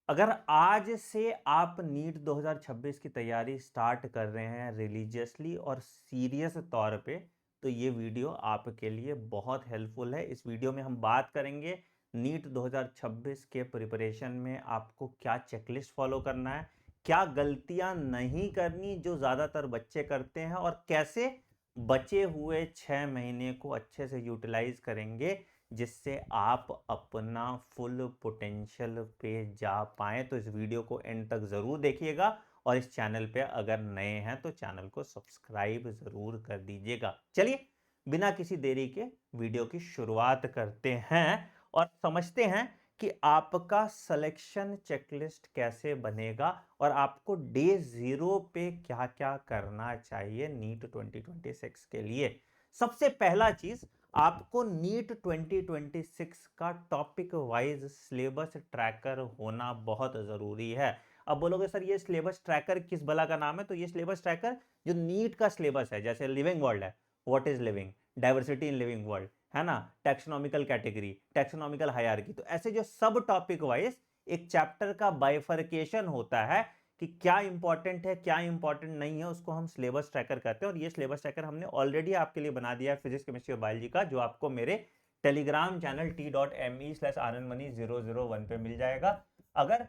अगर आज से आप नीट 2026 की तैयारी स्टार्ट कर रहे हैं रिलीजियसली और सीरियस तौर पे, तो ये वीडियो आपके लिए बहुत हेल्पफुल है। इस वीडियो में हम बात करेंगे नीट 2026 के प्रिपरेशन में आपको क्या चेकलिस्ट फॉलो करना है, क्या गलतियां नहीं करनी जो ज़्यादातर बच्चे करते हैं, और कैसे बचे हुए 6 महीने को अच्छे से यूटिलाइज करेंगे जिससे आप अपना फुल पोटेंशियल पे जा पाएं। तो इस वीडियो को एंड तक जरूर देखिएगा और इस चैनल पे अगर नए हैं तो चैनल को सब्सक्राइब जरूर कर दीजिएगा। चलिए बिना किसी देरी के वीडियो की शुरुआत करते हैं और समझते हैं कि आपका सिलेक्शन चेकलिस्ट कैसे बनेगा और आपको डे 0 पे क्या क्या करना चाहिए नीट 2026 के लिए। सबसे पहला चीज, आपको नीट 2026 का टॉपिक वाइज सिलेबस ट्रैकर होना बहुत जरूरी है। अब बोलोगे सर ये सिलेबस ट्रैकर किस बला का नाम है? तो ये सिलेबस ट्रैकर जो नीट का सिलेबस है, जैसे लिविंग वर्ल्ड है, what is living, diversity in living world, है ना, टैक्सोनॉमिकल कैटेगरी, टैक्सोनॉमिकल हायरार्की, तो ऐसे जो सब टॉपिक वाइज एक चैप्टर का बाइफर्केशन होता है कि क्या इंपॉर्टेंट है क्या इंपॉर्टेंट नहीं है, उसको हम सिलेबस ट्रैकर कहते हैं। और ये सिलेबस ट्रैकर हमने ऑलरेडी आपके लिए बना दिया है फिजिक्स केमिस्ट्री और बायोलॉजी का, जो आपको मेरे टेलीग्राम चैनल t.me/anandmani001 पे मिल जाएगा। अगर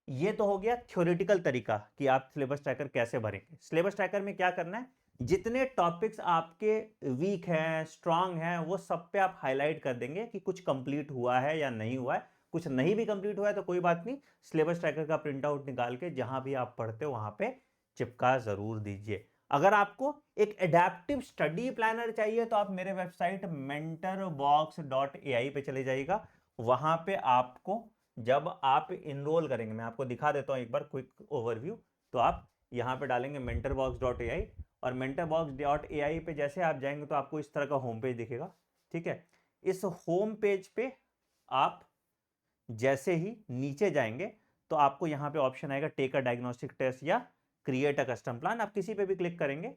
ये तो हो गया थ्योरेटिकल तरीका कि आप सिलेबस ट्रैकर कैसे भरेंगे। सिलेबस ट्रैकर में क्या करना है, जितने टॉपिक्स आपके वीक हैं स्ट्रांग हैं वो सब पे आप हाईलाइट कर देंगे कि कुछ कंप्लीट हुआ है या नहीं हुआ है। कुछ नहीं भी कंप्लीट हुआ है तो कोई बात नहीं, सिलेबस ट्रैकर का प्रिंट आउट निकाल के जहां भी आप पढ़ते हो वहां पे चिपका जरूर दीजिए। अगर आपको एक एडेप्टिव स्टडी प्लानर चाहिए तो आप मेरे वेबसाइट mentorbox.ai पे चले जाइएगा। वहां पे आपको जब आप इनरोल करेंगे, मैं आपको दिखा देता हूं एक बार क्विक ओवरव्यू। तो आप यहां पे डालेंगे mentorbox.ai और mentorbox.ai पे जैसे आप जाएंगे तो आपको इस तरह का होम पेज दिखेगा। ठीक है, इस होम पेज पे आप जैसे ही नीचे जाएंगे तो आपको यहां पे ऑप्शन आएगा टेक अ डायग्नोस्टिक टेस्ट या क्रिएट अ कस्टम प्लान। आप किसी पे भी क्लिक करेंगे,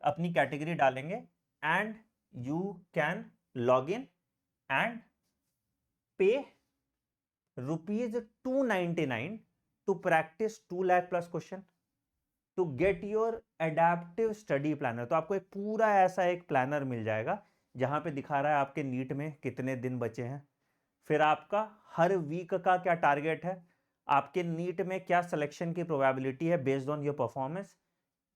अपनी कैटेगरी डालेंगे and you can log in and pay ₹299 to practice 2 lakh plus question to get your adaptive study planner. तो आपको एक पूरा ऐसा एक प्लानर मिल जाएगा जहां पे दिखा रहा है आपके नीट में कितने दिन बचे हैं, फिर आपका हर वीक का क्या टारगेट है, आपके नीट में क्या सिलेक्शन की प्रोबेबिलिटी है बेस्ड ऑन योर परफॉर्मेंस,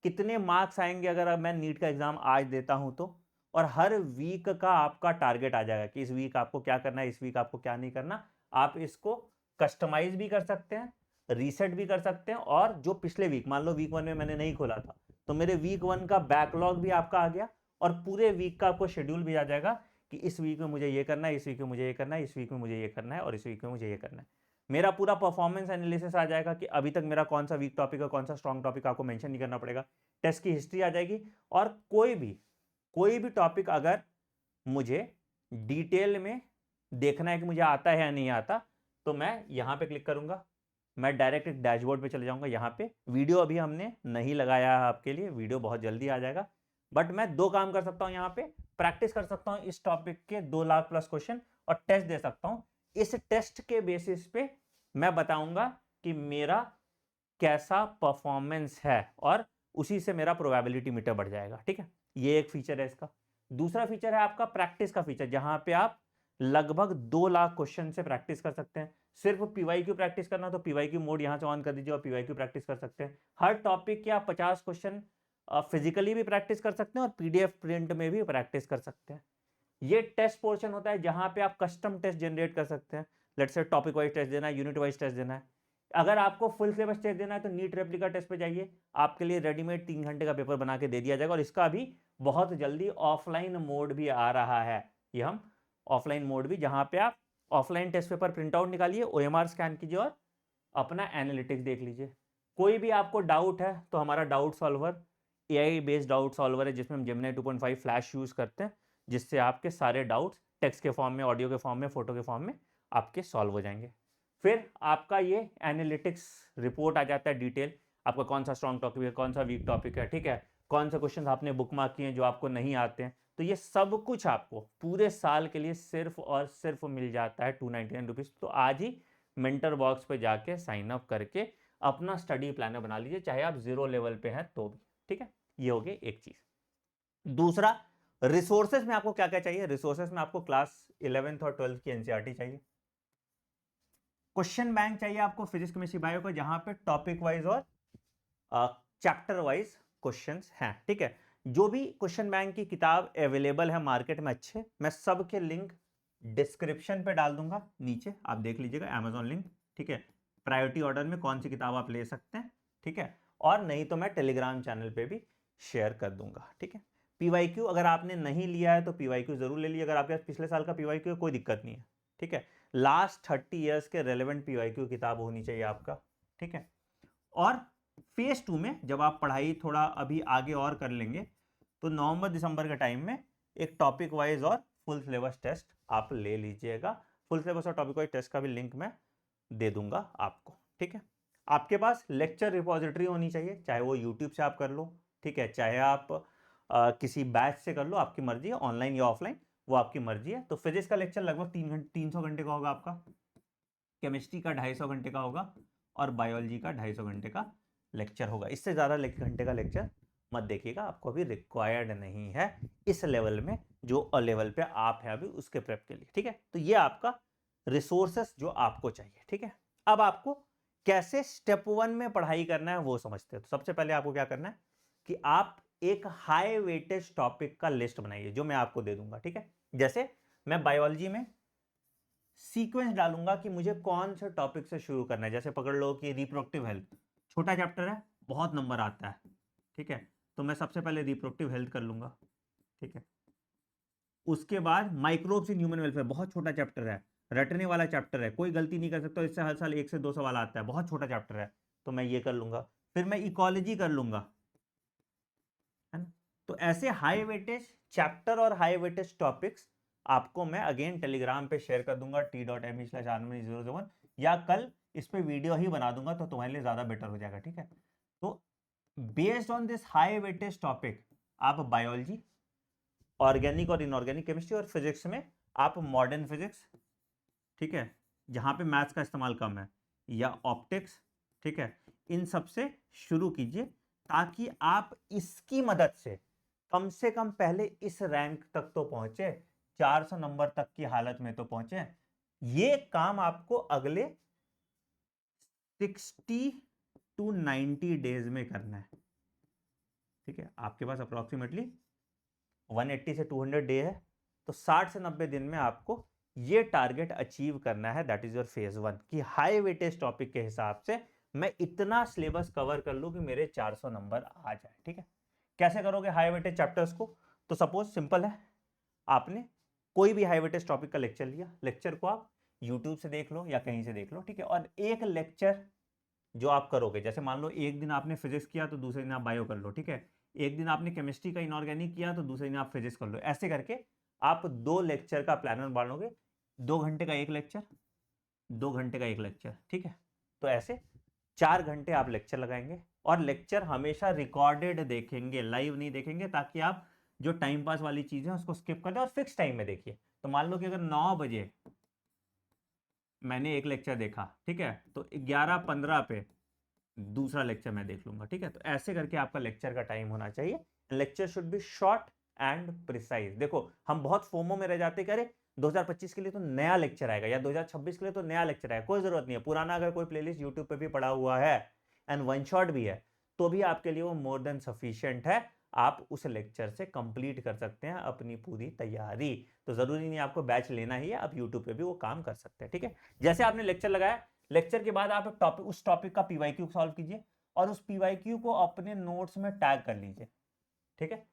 कितने मार्क्स आएंगे अगर मैं नीट का एग्जाम आज देता हूं तो, और हर वीक का आपका टारगेट आ जाएगा कि इस वीक आपको क्या करना है, इस वीक आपको क्या नहीं करना। आप इसको कस्टमाइज भी कर सकते हैं, रीसेट भी कर सकते हैं, और जो पिछले वीक, मान लो वीक 1 में मैंने नहीं खोला था तो मेरे वीक 1 का बैकलॉग भी आपका आ गया और पूरे वीक का आपको शेड्यूल भी आ जाएगा कि इस वीक में मुझे ये करना है, इस वीक में मुझे ये करना है, इस वीक में मुझे ये करना है, और इस वीक में मुझे ये करना है। मेरा पूरा परफॉर्मेंस एनालिसिस आ जाएगा कि अभी तक मेरा कौन सा वीक टॉपिक है, कौन सा स्ट्रॉन्ग टॉपिक, आपको मेंशन नहीं करना पड़ेगा। टेस्ट की हिस्ट्री आ जाएगी, और कोई भी टॉपिक अगर मुझे डिटेल में देखना है कि मुझे आता है या नहीं आता, तो मैं यहां पे क्लिक करूंगा, मैं डायरेक्ट एक डैशबोर्ड पे चले जाऊंगा। यहां पे वीडियो अभी हमने नहीं लगाया है आपके लिए, वीडियो बहुत जल्दी आ जाएगा। बट मैं दो काम कर सकता हूं, यहां पे प्रैक्टिस कर सकता हूं इस टॉपिक के 2 लाख प्लस क्वेश्चन और टेस्ट दे सकता हूं। इस टेस्ट के बेसिस पे मैं बताऊंगा कि मेरा कैसा परफॉर्मेंस है और उसी से मेरा प्रोबेबिलिटी मीटर बढ़ जाएगा। ठीक है, ये एक फीचर है इसका। दूसरा फीचर है आपका प्रैक्टिस का फीचर, जहां पे आप लगभग 2 लाख क्वेश्चन से प्रैक्टिस कर सकते हैं। सिर्फ पीवाईक्यू प्रैक्टिस करना तो पीवाईक्यू मोड यहां से ऑन कर दीजिए और पीवाईक्यू प्रैक्टिस कर सकते हैं। हर टॉपिक के आप 50 क्वेश्चन फिजिकली भी प्रैक्टिस कर सकते हैं और पीडीएफ प्रिंट में भी प्रैक्टिस कर सकते हैं। ये टेस्ट पोर्शन होता है जहां पे आप कस्टम टेस्ट जनरेट कर सकते हैं। Let's say topic wise test देना है, यूनिट वाइज टेस्ट देना है। अगर आपको फुल सिलेबस टेस्ट देना है तो नीट रेप्लिका टेस्ट पे जाइए, आपके लिए रेडीमेड 3 घंटे का पेपर बना के दे दिया जाएगा। और इसका भी बहुत जल्दी ऑफलाइन मोड भी आ रहा है, ये हम ऑफलाइन मोड भी, जहां पे आप offline test paper print out निकालिए, ओएमआर स्कैन कीजिए और अपना एनालिटिक्स देख लीजिए। कोई भी आपको डाउट है तो हमारा doubt solver AI based doubt solver है, जिसमें हम जेमिनी 2.5 फ्लैश यूज करते हैं, जिससे आपके सारे डाउट्स टेक्स्ट के फॉर्म में, ऑडियो के फॉर्म में, फोटो के फॉर्म में आपके सॉल्व हो जाएंगे। फिर आपका ये एनालिटिक्स रिपोर्ट आ जाता है डिटेल, आपका कौन सा स्ट्रॉन्ग टॉपिक है, कौन सा वीक टॉपिक है, ठीक है, कौन सा क्वेश्चन आपने बुक मार्क किए हैं जो आपको नहीं आते हैं। तो ये सब कुछ आपको पूरे साल के लिए सिर्फ और सिर्फ मिल जाता है ₹299। तो आज ही मेंटर बॉक्स पे जाके साइन अप करके अपना स्टडी प्लानर बना लीजिए, चाहे आप 0 लेवल पे हैं तो भी, ठीक है। ये हो गई एक चीज। दूसरा, रिसोर्सेज में आपको क्या क्या चाहिए? रिसोर्सेज में आपको क्लास 11th और 12th की एनसीईआरटी चाहिए, क्वेश्चन बैंक चाहिए आपको फिजिक्स केमिस्ट्री बायो का, जहां पे टॉपिक वाइज और चैप्टर वाइज क्वेश्चंस हैं, ठीक है। जो भी क्वेश्चन बैंक की किताब अवेलेबल है मार्केट में अच्छे, मैं सबके लिंक डिस्क्रिप्शन पे डाल दूंगा, नीचे आप देख लीजिएगा, अमेजॉन लिंक, ठीक है। प्रायोरिटी ऑर्डर में कौन सी किताब आप ले सकते हैं, ठीक है। और नहीं तो मैं टेलीग्राम चैनल पे भी शेयर कर दूंगा, ठीक है। पीवाईक्यू अगर आपने नहीं लिया है तो पीवाईक्यू जरूर ले लीजिए, अगर आपके पास पिछले साल का पीवाईक्यू है कोई दिक्कत नहीं है, ठीक है। लास्ट 30 ईयर्स के रेलेवेंट पीवाईक्यू किताब होनी चाहिए आपका, ठीक है। और फेज 2 में जब आप पढ़ाई थोड़ा अभी आगे और कर लेंगे तो नवंबर दिसंबर के टाइम में एक टॉपिक वाइज और फुल सिलेबस टेस्ट आप ले लीजिएगा। फुल सिलेबस और टॉपिक वाइज टेस्ट का भी लिंक मैं दे दूंगा आपको, ठीक है। आपके पास लेक्चर रिपोजिटरी होनी चाहिए, चाहे वो यूट्यूब से आप कर लो, ठीक है, चाहे आप किसी बैच से कर लो, आपकी मर्जी है, ऑनलाइन या ऑफलाइन वो आपकी मर्जी है। तो फिजिक्स का लेक्चर लगभग 300 घंटे का होगा आपका, केमिस्ट्री का 250 घंटे का होगा, और बायोलॉजी का 250 घंटे का लेक्चर होगा। इससे ज़्यादा घंटे का लेक्चर मत देखिएगा, आपको अभी रिक्वायर्ड नहीं है इस लेवल में, जो लेवल पे आप है अभी उसके प्रेप के लिए, ठीक है। तो ये आपका रिसोर्सेस जो आपको चाहिए, ठीक है। अब आपको कैसे स्टेप 1 में पढ़ाई करना है वो समझते हैं। तो सबसे पहले आपको क्या करना है कि आप एक हाई वेटेज टॉपिक का लिस्ट बनाइए, जो मैं आपको दे दूंगा, ठीक है। जैसे मैं बायोलॉजी में सीक्वेंस डालूंगा कि मुझे कौन से टॉपिक से शुरू करना है। जैसे पकड़ लो कि रिप्रोडक्टिव हेल्थ छोटा चैप्टर है, बहुत नंबर आता है, ठीक है, तो मैं सबसे पहले रिप्रोडक्टिव हेल्थ कर लूंगा, ठीक है। उसके बाद माइक्रोब्स इन ह्यूमन वेलफेयर, बहुत छोटा चैप्टर है, रटने वाला चैप्टर है, कोई गलती नहीं कर सकता, इससे हर साल 1 से 2 सवाल आता है, बहुत छोटा चैप्टर है, तो मैं ये कर लूंगा। फिर मैं इकोलॉजी कर लूंगा, है ना। तो ऐसे हाई वेटेज चैप्टर और हाई वेटेज टॉपिक्स आपको मैं अगेन टेलीग्राम पे शेयर कर दूंगा, t.me/anmani001, या कल इस पे वीडियो ही बना दूंगा, तो तुम्हारे लिए ज्यादा बेटर हो जाएगा, ठीक है। तो based on this high weightage topic आप बायोलॉजी, ऑर्गेनिक और इनऑर्गेनिक केमिस्ट्री, और फिजिक्स में आप मॉडर्न फिजिक्स, ठीक है, जहां पे मैथ्स का इस्तेमाल कम है, या ऑप्टिक्स, ठीक है, इन सब से शुरू कीजिए, ताकि आप इसकी मदद से कम पहले इस रैंक तक तो पहुंचे, 400 नंबर तक की हालत में तो पहुंचे। ये काम आपको अगले 60 to 90 डेज में करना है, ठीक है। आपके पास अप्रोक्सीमेटली 180 से 200 डे है, तो 60 से 90 दिन में आपको ये टारगेट अचीव करना है, दैट इज योर फेज 1, कि हाई वेटेज टॉपिक के हिसाब से मैं इतना सिलेबस कवर कर लूं कि मेरे 400 नंबर आ जाए, ठीक है। कैसे करोगे हाई वेटेज चैप्टर्स को? तो सपोज सिंपल है, आपने कोई भी हाई वेटेज टॉपिक का लेक्चर लिया, लेक्चर को आप यूट्यूब से देख लो या कहीं से देख लो, ठीक है। और एक लेक्चर जो आप करोगे, जैसे मान लो एक दिन आपने फिजिक्स किया तो दूसरे दिन आप बायो कर लो, ठीक है। एक दिन आपने केमिस्ट्री का इनऑर्गेनिक किया तो दूसरे दिन आप फिजिक्स कर लो। ऐसे करके आप 2 लेक्चर का प्लानर बांटोगे, 2 घंटे का एक लेक्चर, 2 घंटे का एक लेक्चर, ठीक है। तो ऐसे 4 घंटे आप लेक्चर लगाएंगे, और लेक्चर हमेशा रिकॉर्डेड देखेंगे, लाइव नहीं देखेंगे, ताकि आप जो टाइम पास वाली चीजें उसको स्किप कर दें और फिक्स टाइम में देखिए। तो मान लो कि अगर 9 बजे मैंने एक लेक्चर देखा, ठीक है, तो 11:15 पे दूसरा लेक्चर मैं देख लूंगा, ठीक है। तो ऐसे करके आपका लेक्चर का टाइम होना चाहिए। Lecture should be short and precise. देखो हम बहुत फोमो में रह जाते कि अरे 2025 के लिए तो नया लेक्चर आएगा, या 2026 के लिए तो नया लेक्चर आएगा। कोई जरूरत नहीं है, पुराना अगर कोई प्लेलिस्ट यूट्यूब पे भी पड़ा हुआ है एंड वन शॉट भी है, तो भी आपके लिए वो मोर देन सफिशियंट है। आप उस लेक्चर से कंप्लीट कर सकते हैं अपनी पूरी तैयारी। तो जरूरी नहीं आपको बैच लेना ही है, आप यूट्यूब पे भी वो काम कर सकते हैं, ठीक है। जैसे आपने लेक्चर लगाया, लेक्चर के बाद आप टॉपिक, उस टॉपिक का पीवाईक्यू सॉल्व कीजिए, और उस पीवाईक्यू को अपने नोट्स में टैग कर लीजिए, ठीक है।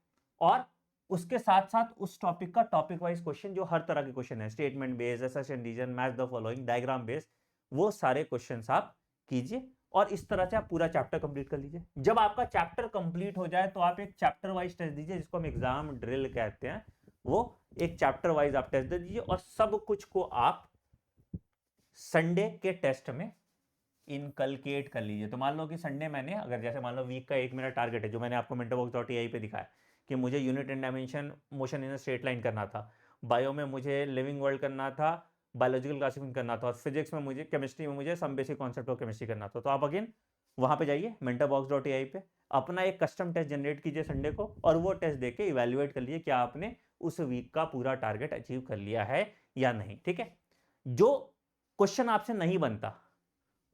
और उसके साथ साथ उस टॉपिक का टॉपिक वाइज क्वेश्चन, जो हर तरह के क्वेश्चन है, statement based, assertion reason, match the following, diagram based, वो सारे क्वेश्चंस आप कीजिए, और इस तरह से आप पूरा चैप्टर कंप्लीट कर लीजिए। जब आपका चैप्टर कंप्लीट हो जाए तो आप एक चैप्टर वाइज टेस्ट दीजिए, जिसको हम एग्जाम ड्रिल कहते हैं। वो एक चैप्टर वाइज आप टेस्ट दे दीजिए, और सब कुछ को आप संडे के टेस्ट में इनकलकेट कर लीजिए। तो मान लो कि संडे मैंने, अगर जैसे मान लो वीक का 1 मेरा टारगेट है, जो मैंने आपको mentorbox.ai पे दिखाया कि मुझे unit and dimension motion in straight line करना था, बायो में मुझे लिविंग वर्ल्ड करना था, बायोलॉजिकल क्लासिफिकेशन करना था और फिजिक्स में मुझे, केमिस्ट्री में मुझे some basic concept of chemistry करना था, तो आप अगेन वहां पे जाइए mentorbox.ai पे, अपना एक कस्टम टेस्ट जनरेट कीजिए संडे को, और वो टेस्ट देके इवेल्युएट कर लीजिए क्या आपने उस वीक का पूरा टारगेट अचीव कर लिया है या नहीं। ठीक है, जो क्वेश्चन आपसे नहीं बनता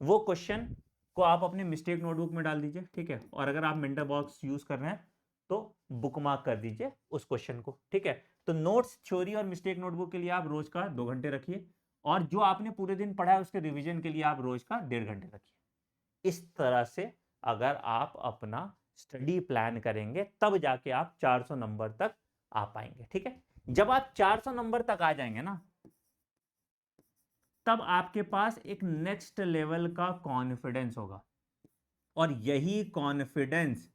वो क्वेश्चन को आप अपने मिस्टेक नोटबुक में डाल दीजिए। ठीक है, और अगर आप मेंटर बॉक्स यूज कर रहे हैं तो बुकमार्क कर दीजिए उस क्वेश्चन को। ठीक है, तो नोट्स, थ्योरी और मिस्टेक नोटबुक के लिए आप रोज का 2 घंटे रखिए, और जो आपने पूरे दिन पढ़ा है उसके रिवीजन के लिए आप रोज का 1.5 घंटे रखिए। इस तरह से अगर आप अपना स्टडी प्लान करेंगे तब जाके आप 400 नंबर तक आ पाएंगे। ठीक है, जब आप 400 नंबर तक आ जाएंगे ना, तब आपके पास एक नेक्स्ट लेवल का कॉन्फिडेंस होगा, और यही कॉन्फिडेंस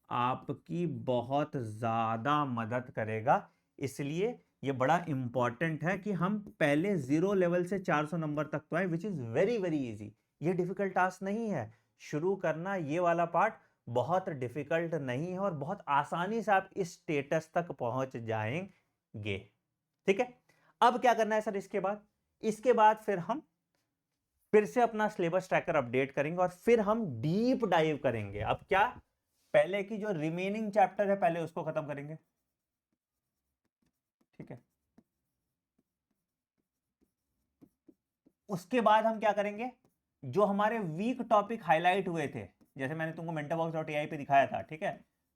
आपकी बहुत ज्यादा मदद करेगा। इसलिए ये बड़ा इंपॉर्टेंट है कि हम पहले 0 लेवल से 400 नंबर तक तो आए, which is very very easy. ये डिफिकल्ट टास्क नहीं है, शुरू करना ये वाला पार्ट बहुत डिफिकल्ट नहीं है, और बहुत आसानी से आप इस स्टेटस तक पहुंच जाएंगे। ठीक है, अब क्या करना है सर, इसके बाद फिर हम फिर से अपना सिलेबस ट्रैकर अपडेट करेंगे, और फिर हम डीप डाइव करेंगे। अब क्या, पहले की जो रिमेनिंग चैप्टर है पहले उसको खत्म करेंगे। ठीक है, उसके बाद हम क्या करेंगे, जो हमारे वीक टॉपिक हाईलाइट हुए थे, जैसे मैंने तुमको mentorbox.ai पे दिखाया था, ठीक है,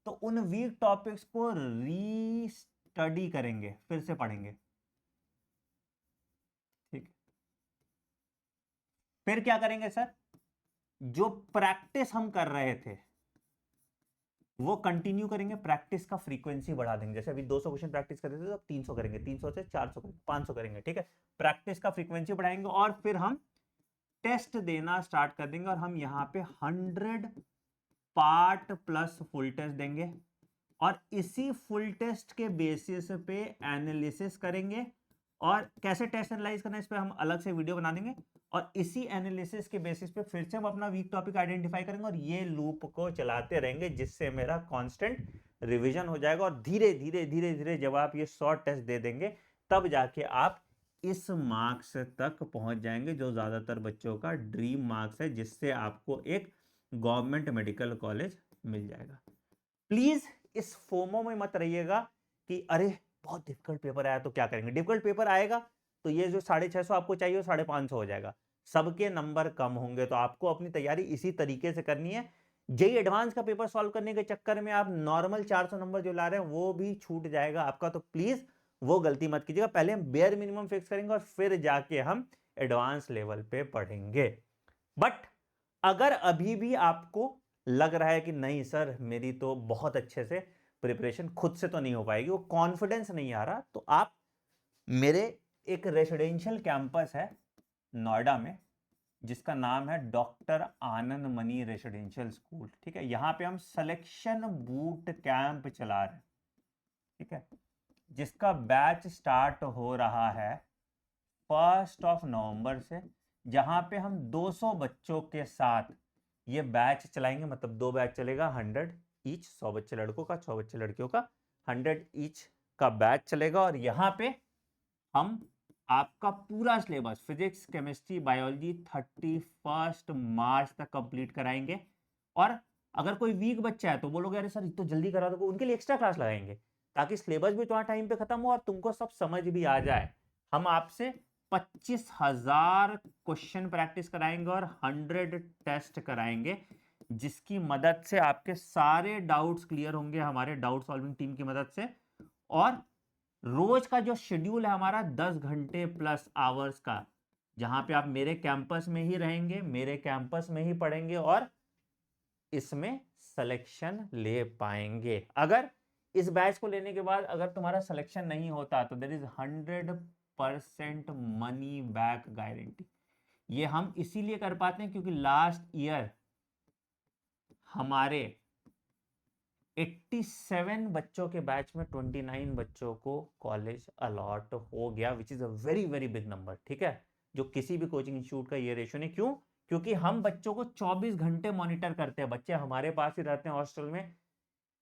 तो उन वीक टॉपिक्स को री स्टडी करेंगे, फिर से पढ़ेंगे। ठीक, फिर क्या करेंगे सर, जो प्रैक्टिस हम कर रहे थे वो कंटिन्यू करेंगे, प्रैक्टिस का फ्रीक्वेंसी बढ़ा देंगे। जैसे अभी 200 क्वेश्चन प्रैक्टिस कर रहे थे तो अब 300 करेंगे, 300 से 400 करेंगे, 500 करेंगे। ठीक है, प्रैक्टिस का फ्रीक्वेंसी बढ़ाएंगे, और फिर हम टेस्ट देना स्टार्ट कर देंगे, और हम यहाँ पे 100 पार्ट प्लस फुल टेस्ट देंगे, और इसी फुल टेस्ट के बेसिस पे एनालिसिस करेंगे। और कैसे टेस्ट एनालाइज करना है इस पे हम अलग से वीडियो बना देंगे, और इसी एनालिसिस के बेसिस पे फिर से हम अपना वीक टॉपिक आइडेंटिफाई करेंगे, और ये लूप को चलाते रहेंगे, जिससे मेरा कांस्टेंट रिवीजन हो जाएगा। और धीरे धीरे धीरे धीरे जब आप ये शॉर्ट टेस्ट दे देंगे तब जाके आप इस मार्क्स तक पहुंच जाएंगे, जो ज्यादातर बच्चों का ड्रीम मार्क्स है, जिससे आपको एक गवर्नमेंट मेडिकल कॉलेज मिल जाएगा। प्लीज इस फोमो में मत रहिएगा कि अरे बहुत डिफिकल्ट पेपर आया तो क्या करेंगे। डिफिकल्ट पेपर आएगा तो ये जो 650 आपको चाहिए वो 550 हो जाएगा, सबके नंबर कम होंगे। तो आपको अपनी तैयारी इसी तरीके से करनी है। जेई एडवांस का पेपर सॉल्व करने के चक्कर में आप नॉर्मल 400 नंबर जो ला रहे हैं वो भी छूट जाएगा आपका, तो प्लीज वो गलती मत कीजिएगा। पहले हम बेयर मिनिमम फिक्स करेंगे और फिर जाके हम एडवांस लेवल पे पढ़ेंगे। बट अगर अभी भी आपको लग रहा है कि नहीं सर मेरी तो बहुत अच्छे से प्रिपरेशन खुद से तो नहीं हो पाएगी, वो कॉन्फिडेंस नहीं आ रहा, तो आप मेरे एक रेसिडेंशियल कैंपस है नोएडा में जिसका नाम है डॉक्टर आनंद मनी रेसिडेंशियल स्कूल। ठीक है, यहां पे हम सिलेक्शन बूट कैंप चला रहे हैं। ठीक है, जिसका बैच स्टार्ट हो रहा है 1 नवंबर से, जहां पे हम 200 बच्चों के साथ ये बैच चलाएंगे। मतलब 2 बैच चलेगा, 100 ईच, 100 बच्चे लड़कों का, 100 बच्चे लड़कियों का, 100 ईच का बैच चलेगा। और यहाँ पे हम आपका पूरा सिलेबस फिजिक्स, केमिस्ट्री, बायोलॉजी 31 मार्च तक कंप्लीट कराएंगे। और अगर कोई वीक बच्चा है तो बोलोगे अरे सर तो जल्दी करा दो, उनके लिए एक्स्ट्रा क्लास लगाएंगे ताकि सिलेबस भी तुम्हारा टाइम पे खत्म हो और तुमको सब समझ भी आ जाए। हम आपसे 25,000 क्वेश्चन प्रैक्टिस कराएंगे और 100 टेस्ट कराएंगे, जिसकी मदद से आपके सारे डाउट्स क्लियर होंगे हमारे डाउट सॉल्विंग टीम की मदद से। और रोज का जो शेड्यूल है हमारा 10 घंटे प्लस आवर्स का, जहां पे आप मेरे कैंपस में ही रहेंगे, मेरे कैंपस में ही पढ़ेंगे और इसमें सिलेक्शन ले पाएंगे। अगर इस बैच को लेने के बाद अगर तुम्हारा सिलेक्शन नहीं होता तो there is 100% money back guarantee. ये हम इसीलिए कर पाते हैं क्योंकि लास्ट ईयर हमारे 87 बच्चों के बैच में 29 बच्चों को कॉलेज अलॉट हो गया, which is a very very big number. ठीक है, जो किसी भी कोचिंग इंस्टीट्यूट का ये रेशियो नहीं। क्यों? क्योंकि हम बच्चों को 24 घंटे मॉनिटर करते हैं, बच्चे हमारे पास ही रहते हैं हॉस्टल में।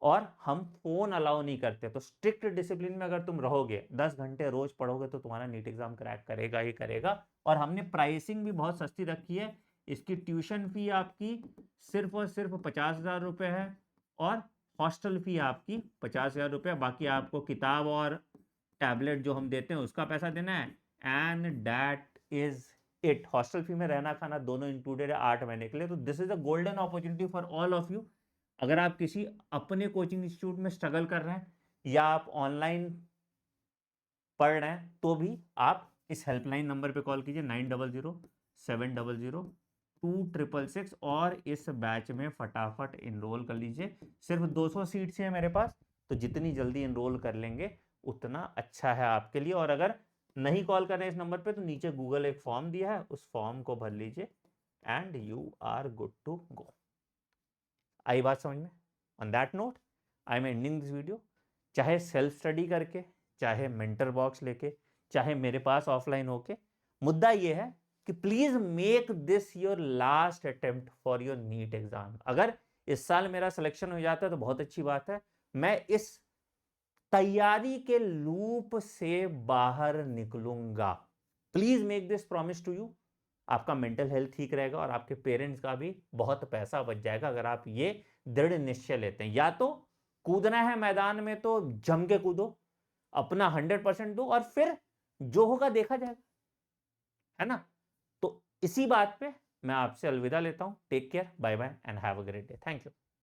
और हम फोन अलाउ नहीं करते। तो स्ट्रिक्ट डिसिप्लिन में अगर तुम रहोगे, 10 घंटे रोज पढ़ोगे, तो तुम्हारा नीट एग्जाम क्रैक करेगा ही करेगा। और हमने प्राइसिंग भी बहुत सस्ती रखी है। इसकी ट्यूशन फी आपकी सिर्फ और सिर्फ 50,000 रुपये है, और हॉस्टल फी आपकी 50,000 रुपये। बाकी आपको किताब और टैबलेट जो हम देते हैं उसका पैसा देना है, and that is it. Hostel fee में रहना खाना दोनों इंक्लूडेड है 8 महीने के लिए। तो this is a golden opportunity for all of you. अगर आप किसी अपने कोचिंग इंस्टीट्यूट में स्ट्रगल कर रहे हैं, या आप ऑनलाइन पढ़ रहे हैं, तो भी आप इस हेल्पलाइन नंबर पे कॉल कीजिए 9007002666, और इस बैच में फटाफट इनरोल कर लीजिए। सिर्फ 200 सीट्स हैं मेरे पास, तो जितनी जल्दी इनरोल कर लेंगे उतना अच्छा है आपके लिए। और अगर नहीं कॉल कर रहे हैं इस नंबर पे, तो नीचे गूगल एक फॉर्म दिया है, उस फॉर्म को भर लीजिए and you are good to go. आई बात समझ में? On that note I am ending this video. चाहे सेल्फ स्टडी करके, चाहे मेंटर बॉक्स लेके, चाहे मेरे पास ऑफलाइन होके, मुद्दा ये है कि please make this your last attempt for your NEET exam. अगर इस साल मेरा सिलेक्शन हो जाता है तो बहुत अच्छी बात है, मैं इस तैयारी के लूप से बाहर निकलूंगा। Please make this promise to you. आपका मेंटल हेल्थ ठीक रहेगा और आपके पेरेंट्स का भी बहुत पैसा बच जाएगा अगर आप ये दृढ़ निश्चय लेते हैं। या तो कूदना है मैदान में तो जम के कूदो, अपना 100% दो, और फिर जो होगा देखा जाएगा, है ना? तो इसी बात पे मैं आपसे अलविदा लेता हूं। Take care, bye bye and have a great day. Thank you.